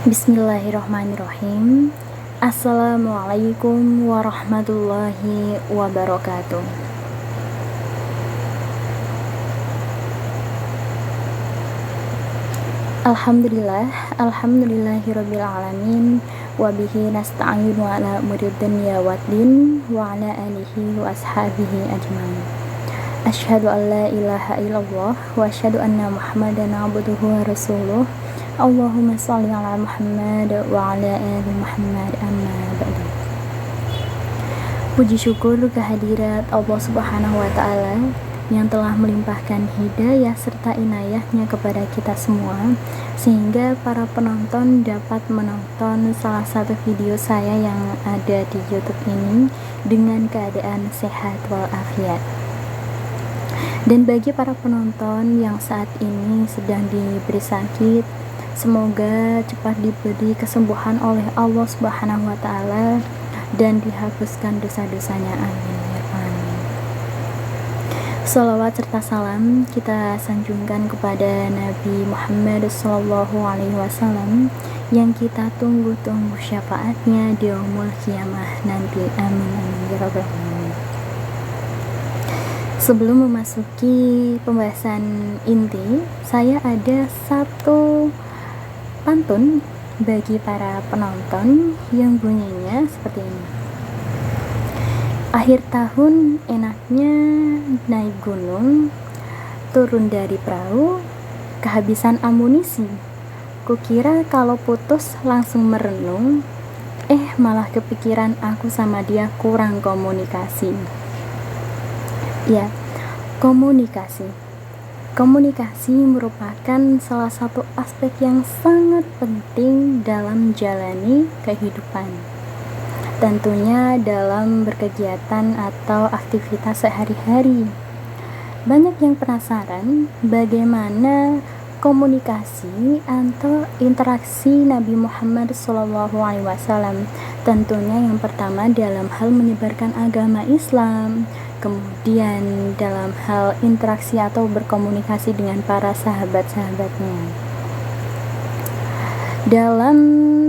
Bismillahirrahmanirrahim. Assalamualaikum warahmatullahi wabarakatuh. Alhamdulillahirabbil alamin wa bihi nasta'inu ala umuri dunya waddin wa ala alihi wa ashabihi ajmain. Asyhadu an la ilaha illallah wa asyhadu anna Muhammadan abduhu wa rasuluh. Allahumma sholli ala Muhammad wa ala ali Muhammad, amma ba'du. Puji syukur kehadirat Allah Subhanahu wa taala yang telah melimpahkan hidayah serta inayahnya kepada kita semua, sehingga para penonton dapat menonton salah satu video saya yang ada di YouTube ini dengan keadaan sehat walafiat. Dan bagi para penonton yang saat ini sedang diberi sakit, semoga cepat diberi kesembuhan oleh Allah Subhanahu wa taala dan dihapuskan dosa-dosanya. Amin ya rabbal alamin. Shalawat serta salam kita sanjungkan kepada Nabi Muhammad SAW yang kita tunggu-tunggu syafaatnya di yaumul qiyamah nanti. Amin amin ya rabbal alamin. Sebelum memasuki pembahasan inti, saya ada satu pantun bagi para penonton yang bunyinya seperti ini. Akhir tahun enaknya naik gunung, turun dari perahu, kehabisan amunisi. Kukira kalau putus langsung merenung, malah kepikiran aku sama dia kurang komunikasi. Ya, komunikasi. Komunikasi merupakan salah satu aspek yang sangat penting dalam menjalani kehidupan. Tentunya dalam berkegiatan atau aktivitas sehari-hari. Banyak yang penasaran bagaimana komunikasi atau interaksi Nabi Muhammad SAW. Tentunya yang pertama dalam hal menyebarkan agama Islam, kemudian dalam hal interaksi atau berkomunikasi dengan para sahabat-sahabatnya. Dalam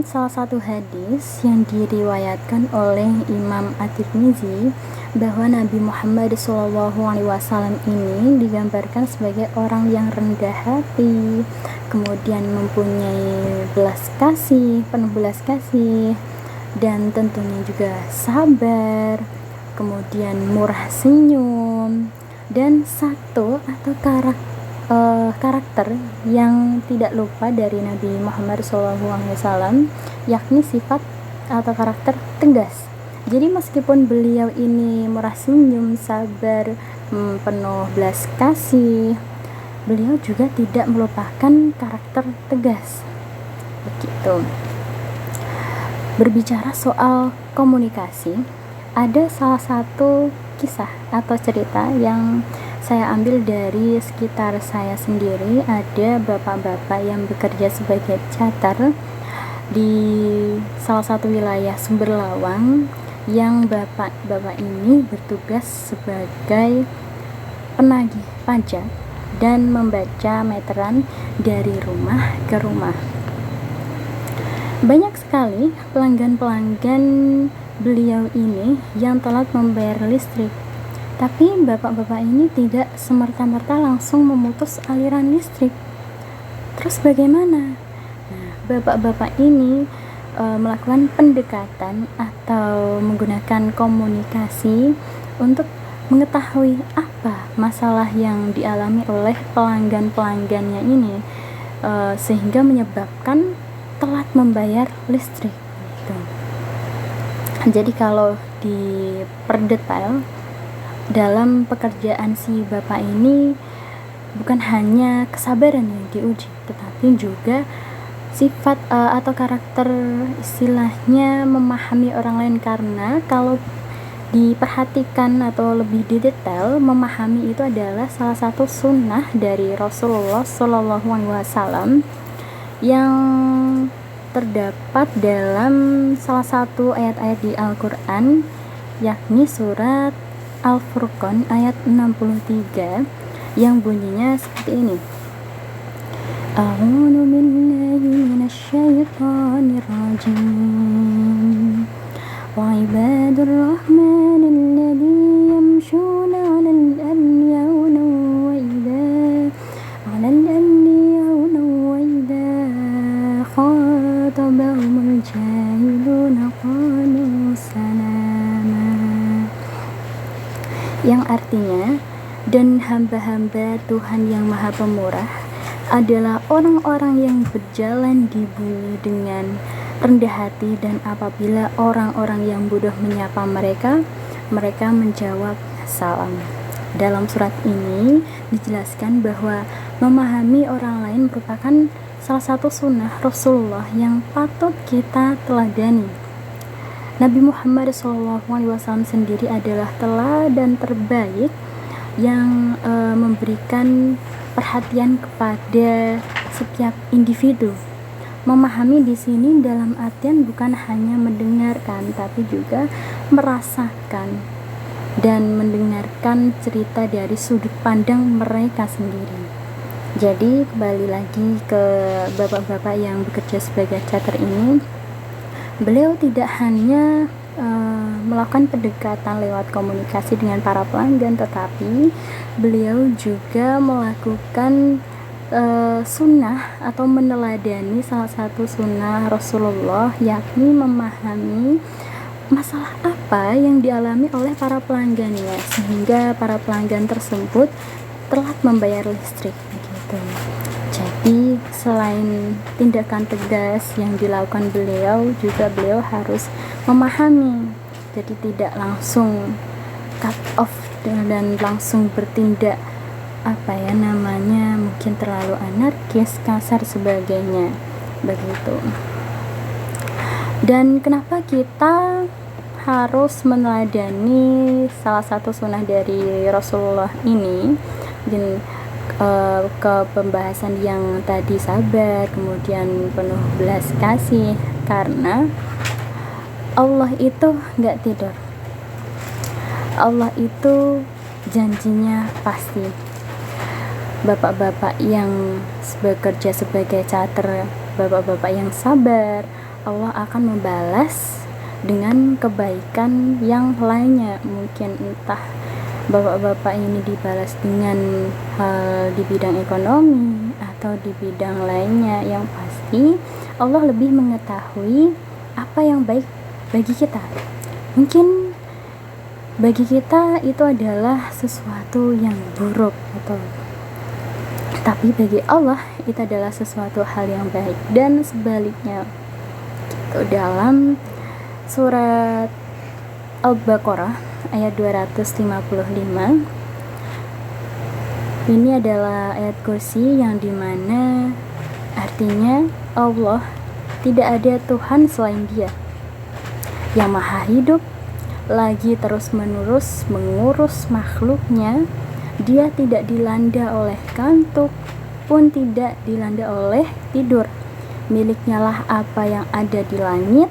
salah satu hadis yang diriwayatkan oleh Imam At-Tirmizi bahwa Nabi Muhammad SAW ini digambarkan sebagai orang yang rendah hati, kemudian mempunyai penuh belas kasih, dan tentunya juga sabar, kemudian murah senyum, dan satu atau karakter yang tidak lupa dari Nabi Muhammad SAW, yakni sifat atau karakter tegas. Jadi meskipun beliau ini murah senyum, sabar, penuh belas kasih, beliau juga tidak melupakan karakter tegas. Begitu. Berbicara soal komunikasi, ada salah satu kisah atau cerita yang saya ambil dari sekitar saya sendiri. Ada bapak-bapak yang bekerja sebagai cater di salah satu wilayah Sumber Lawang, yang bapak-bapak ini bertugas sebagai penagih pajak dan membaca meteran dari rumah ke rumah. Banyak sekali pelanggan-pelanggan beliau ini yang telat membayar listrik, tapi bapak-bapak ini tidak semerta-merta langsung memutus aliran listrik. Terus bagaimana? Nah, bapak-bapak ini melakukan pendekatan atau menggunakan komunikasi untuk mengetahui apa masalah yang dialami oleh pelanggan-pelanggannya ini, sehingga menyebabkan telat membayar listrik. Jadi kalau diperdetail, dalam pekerjaan si bapak ini bukan hanya kesabaran yang diuji, tetapi juga sifat atau karakter, istilahnya memahami orang lain. Karena kalau diperhatikan atau lebih detail, memahami itu adalah salah satu sunnah dari Rasulullah SAW yang terdapat dalam salah satu ayat-ayat di Al-Quran, yakni surat Al-Furqan ayat 63 yang bunyinya seperti ini. A'udzu billahi minasyaitonir rajim. Wa ibadur rahmanil ladzina yamshuna 'alal ardi hawna wa idza khatabahumul jahiluna qalu salama. Yang artinya, dan hamba-hamba Tuhan yang Maha Pemurah adalah orang-orang yang berjalan di bumi dengan rendah hati, dan apabila orang-orang yang bodoh menyapa mereka, mereka menjawab salam. Dalam surat ini dijelaskan bahwa memahami orang lain merupakan salah satu sunnah Rasulullah yang patut kita teladani. Nabi Muhammad SAW sendiri adalah teladan terbaik yang memberikan perhatian kepada setiap individu. Memahami di sini dalam artian bukan hanya mendengarkan, tapi juga merasakan dan mendengarkan cerita dari sudut pandang mereka sendiri. Jadi kembali lagi ke bapak-bapak yang bekerja sebagai cater ini, beliau tidak hanya melakukan pendekatan lewat komunikasi dengan para pelanggan, tetapi beliau juga melakukan sunnah atau meneladani salah satu sunnah Rasulullah, yakni memahami masalah apa yang dialami oleh para pelanggannya sehingga para pelanggan tersebut telat membayar listrik begitu. Jadi selain tindakan tegas yang dilakukan beliau, juga beliau harus memahami, jadi tidak langsung cut off dan langsung bertindak mungkin terlalu anarkis, kasar sebagainya begitu. Dan kenapa kita harus meneladani salah satu sunnah dari Rasulullah ini, dan ke pembahasan yang tadi sabar, kemudian penuh belas kasih, karena Allah itu gak tidur. Allah itu janjinya pasti. Bapak-bapak yang bekerja sebagai cater, bapak-bapak yang sabar, Allah akan membalas dengan kebaikan yang lainnya. Mungkin entah bapak-bapak ini dibalas dengan hal di bidang ekonomi atau di bidang lainnya, yang pasti Allah lebih mengetahui apa yang baik bagi kita. Mungkin bagi kita itu adalah sesuatu yang buruk, tapi bagi Allah itu adalah sesuatu hal yang baik, dan sebaliknya. Dalam surat Al-Baqarah ayat 255, ini adalah ayat kursi yang dimana artinya Allah tidak ada Tuhan selain Dia yang maha hidup, lagi terus-menerus mengurus makhluknya. Dia tidak dilanda oleh kantuk, pun tidak dilanda oleh tidur. Miliknya lah apa yang ada di langit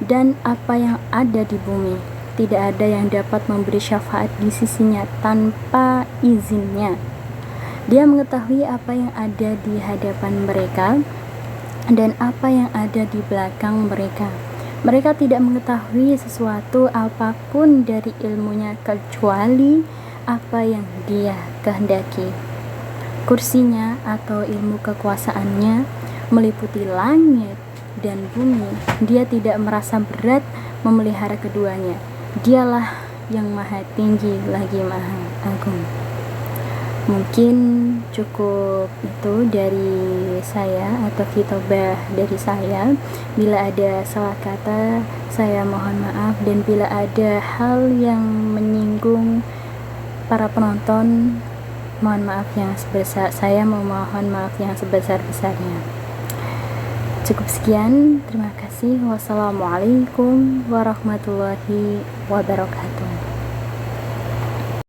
dan apa yang ada di bumi. Tidak ada yang dapat memberi syafaat di sisinya tanpa izinnya. Dia mengetahui apa yang ada di hadapan mereka dan apa yang ada di belakang mereka. Mereka tidak mengetahui sesuatu apapun dari ilmunya kecuali apa yang Dia kehendaki. Kursinya atau ilmu kekuasaannya meliputi langit dan bumi. Dia tidak merasa berat memelihara keduanya. Dialah yang maha tinggi lagi maha agung. Mungkin cukup itu dari saya, atau khitbah dari saya. Bila ada salah kata, saya mohon maaf, dan bila ada hal yang menyinggung para penonton, mohon maaf yang sebesar, saya memohon maaf yang sebesar-besarnya. Cukup sekian, terima kasih. Wassalamualaikum warahmatullahi wabarakatuh.